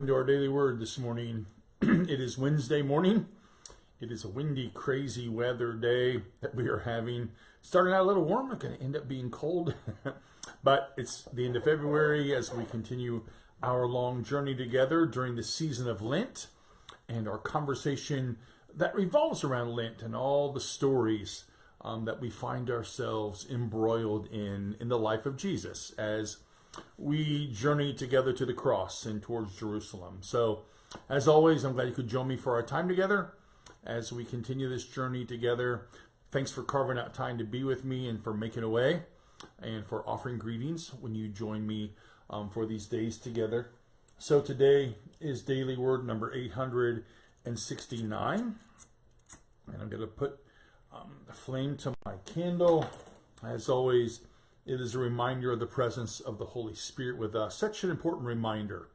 To our daily word this morning. It is Wednesday morning. It is a windy, crazy weather day that we are having. Starting out a little warm, it's going to end up being cold. But it's the end of February as we continue our long journey together during the season of Lent and our conversation that revolves around Lent and all the stories that we find ourselves embroiled in the life of Jesus as we journey together to the cross and towards Jerusalem. So, as always, I'm glad you could join me for our time together as we continue this journey together. Thanks for carving out time to be with me and for making a way and for offering greetings when you join me for these days together. So today is daily word number 869. And I'm going to put the flame to my candle. As always, it is a reminder of the presence of the Holy Spirit with us. Such an important reminder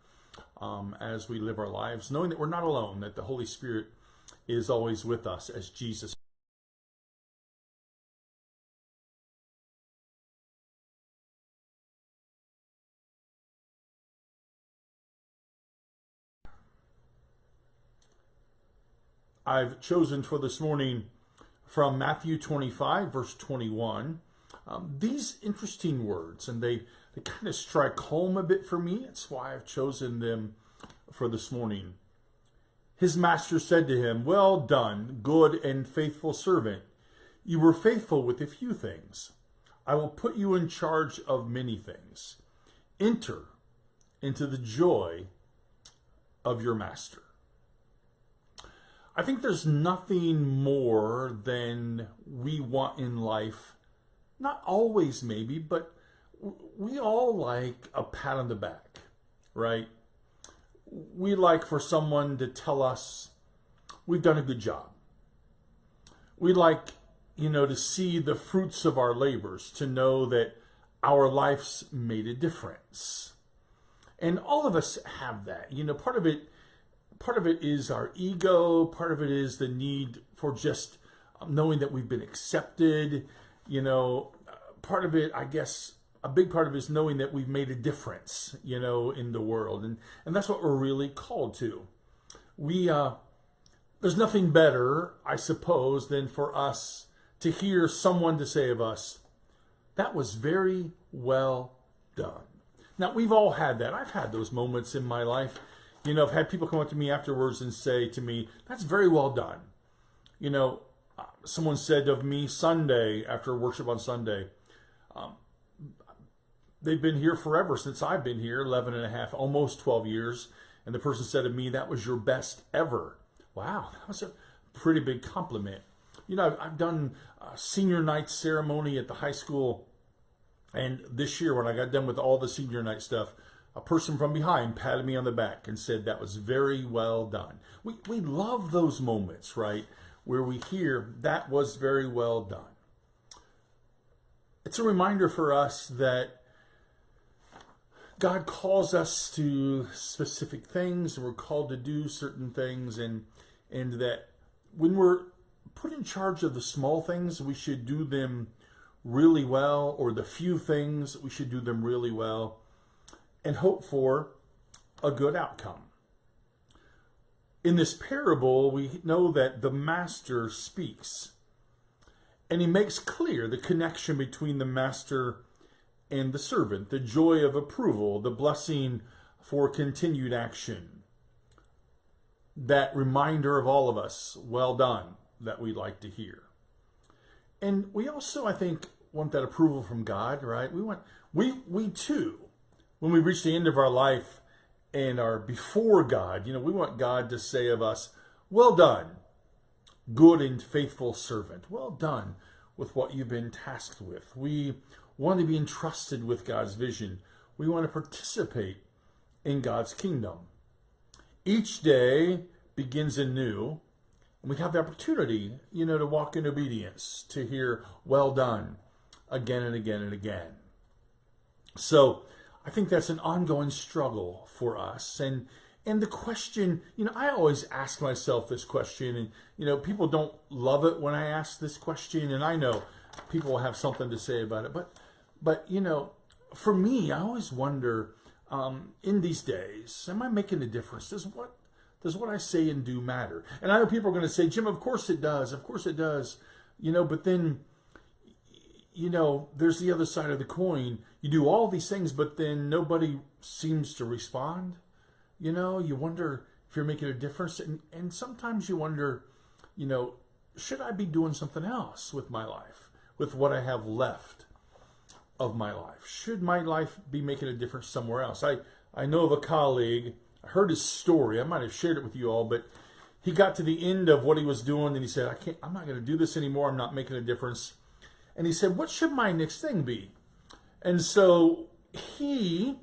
as we live our lives, knowing that we're not alone, that the Holy Spirit is always with us as Jesus. I've chosen for this morning from Matthew 25, verse 21. These interesting words, and they kind of strike home a bit for me. That's why I've chosen them for this morning. His master said to him, "Well done, good and faithful servant. You were faithful with a few things. I will put you in charge of many things. Enter into the joy of your master." I think there's nothing more than we want in life. Not always, maybe, but we all like a pat on the back, right? We like for someone to tell us we've done a good job. We like, to see the fruits of our labors, to know that our life's made a difference. And all of us have that. Part of it is our ego. Part of it is the need for just knowing that we've been accepted. Part of it, I guess, a big part of it is knowing that we've made a difference, in the world. And that's what we're really called to. There's nothing better, I suppose, than for us to hear someone to say of us, "That was very well done." Now, we've all had that. I've had those moments in my life. I've had people come up to me afterwards and say to me, "That's very well done." Someone said of me Sunday, after worship on Sunday, they've been here forever since I've been here, 11 and a half, almost 12 years. And the person said of me, "That was your best ever." Wow, that was a pretty big compliment. I've done a senior night ceremony at the high school. And this year, when I got done with all the senior night stuff, a person from behind patted me on the back and said, "That was very well done." We love those moments, right? Where we hear, "That was very well done." It's a reminder for us that God calls us to specific things, and we're called to do certain things, and that when we're put in charge of the small things, we should do them really well, or the few things, we should do them really well, and hope for a good outcome. In this parable, we know that the master speaks, and he makes clear the connection between the master and the servant, the joy of approval, the blessing for continued action. That reminder of all of us, "Well done," that we like to hear. And we also, I think, want that approval from God, right? We too, when we reach the end of our life and are before God, we want God to say of us, "Well done, good and faithful servant. Well done with what you've been tasked with." We want to be entrusted with God's vision. We want to participate in God's kingdom. Each day begins anew, and we have the opportunity, to walk in obedience, to hear "well done" again and again and again. So I think that's an ongoing struggle for us. And the question, I always ask myself this question, and, people don't love it when I ask this question, and I know people will have something to say about it. But for me, I always wonder, in these days? Am I making a difference? Does what I say and do matter? And I know people are going to say, Jim, of course it does. Of course it does. But then, there's the other side of the coin. You do all these things, but then nobody seems to respond. You wonder if you're making a difference. And sometimes you wonder, should I be doing something else with my life, with what I have left of my life? Should my life be making a difference somewhere else? I know of a colleague, I heard his story. I might have shared it with you all, but he got to the end of what he was doing and he said, I'm not going to do this anymore. I'm not making a difference. And he said, what should my next thing be? And so he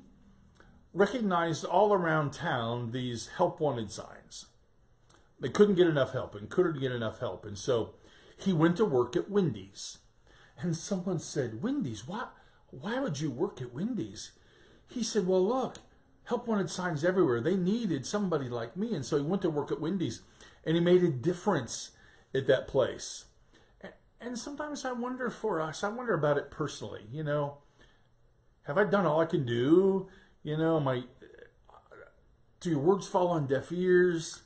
recognized all around town these help wanted signs. They couldn't get enough help and couldn't get enough help. And so he went to work at Wendy's. And someone said, Wendy's? Why would you work at Wendy's? He said, well, look, help wanted signs everywhere. They needed somebody like me. And so he went to work at Wendy's and he made a difference at that place. And sometimes I wonder for us, I wonder about it personally, have I done all I can do? Do your words fall on deaf ears?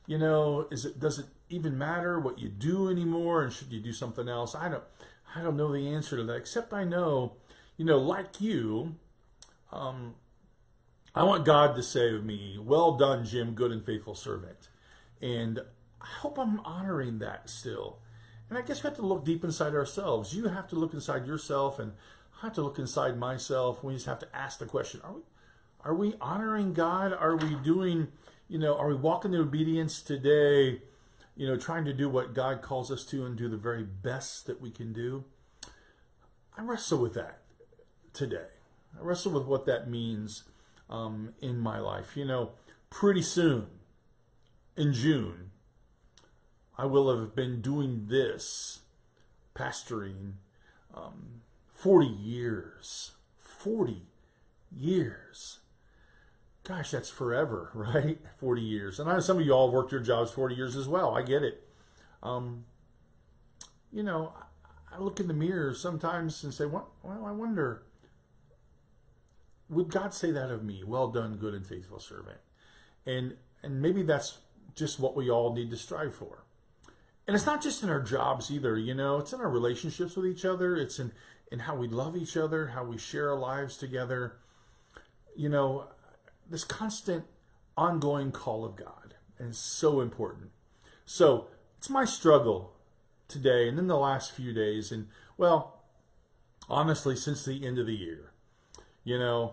Does it even matter what you do anymore? And should you do something else? I don't know the answer to that, except I know, like you, I want God to say of me, well done, Jim, good and faithful servant. And I hope I'm honoring that still. And I guess we have to look deep inside ourselves. You have to look inside yourself, and I have to look inside myself. We just have to ask the question, are we honoring God? Are we doing, are we walking in obedience today, trying to do what God calls us to and do the very best that we can do? I wrestle with that today. I wrestle with what that means in my life. Pretty soon, in June, I will have been doing this, pastoring, 40 years. 40 years. Gosh, that's forever, right? 40 years. And I know some of you all worked your jobs 40 years as well. I get it. I look in the mirror sometimes and say, well, I wonder, would God say that of me? Well done, good and faithful servant. And maybe that's just what we all need to strive for. And it's not just in our jobs either, it's in our relationships with each other. It's in how we love each other, how we share our lives together. This constant ongoing call of God is so important. So it's my struggle today and in the last few days. And well, honestly, since the end of the year, I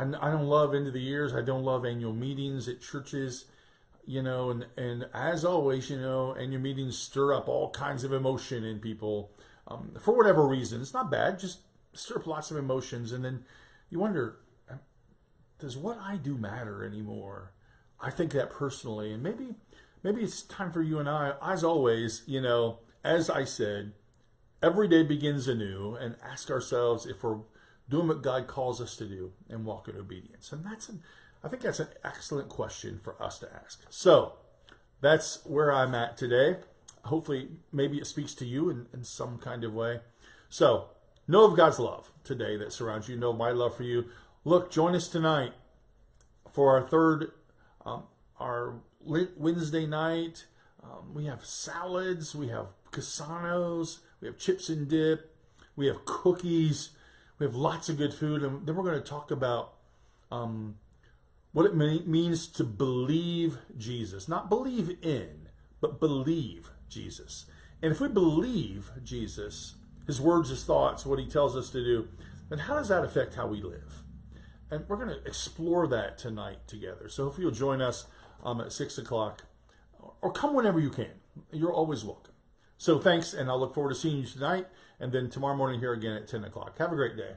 don't love end of the years. I don't love annual meetings at churches. And as always, annual meetings stir up all kinds of emotion in people for whatever reason. It's not bad, just stir up lots of emotions. And then you wonder, does what I do matter anymore? I think that personally. And maybe it's time for you and I, as always, as I said, every day begins anew, and ask ourselves if we're doing what God calls us to do and walk in obedience. And I think that's an excellent question for us to ask. So that's where I'm at today. Hopefully, maybe it speaks to you in some kind of way. So know of God's love today that surrounds you. Know my love for you. Look, join us tonight for our third, our Wednesday night. We have salads. We have casanos. We have chips and dip. We have cookies. We have lots of good food. And then we're going to talk about what it means to believe Jesus. Not believe in, but believe Jesus. And if we believe Jesus, his words, his thoughts, what he tells us to do, then how does that affect how we live? And we're going to explore that tonight together. So hopefully you'll join us at 6 o'clock, or come whenever you can. You're always welcome. So thanks, and I'll look forward to seeing you tonight, and then tomorrow morning here again at 10 o'clock. Have a great day.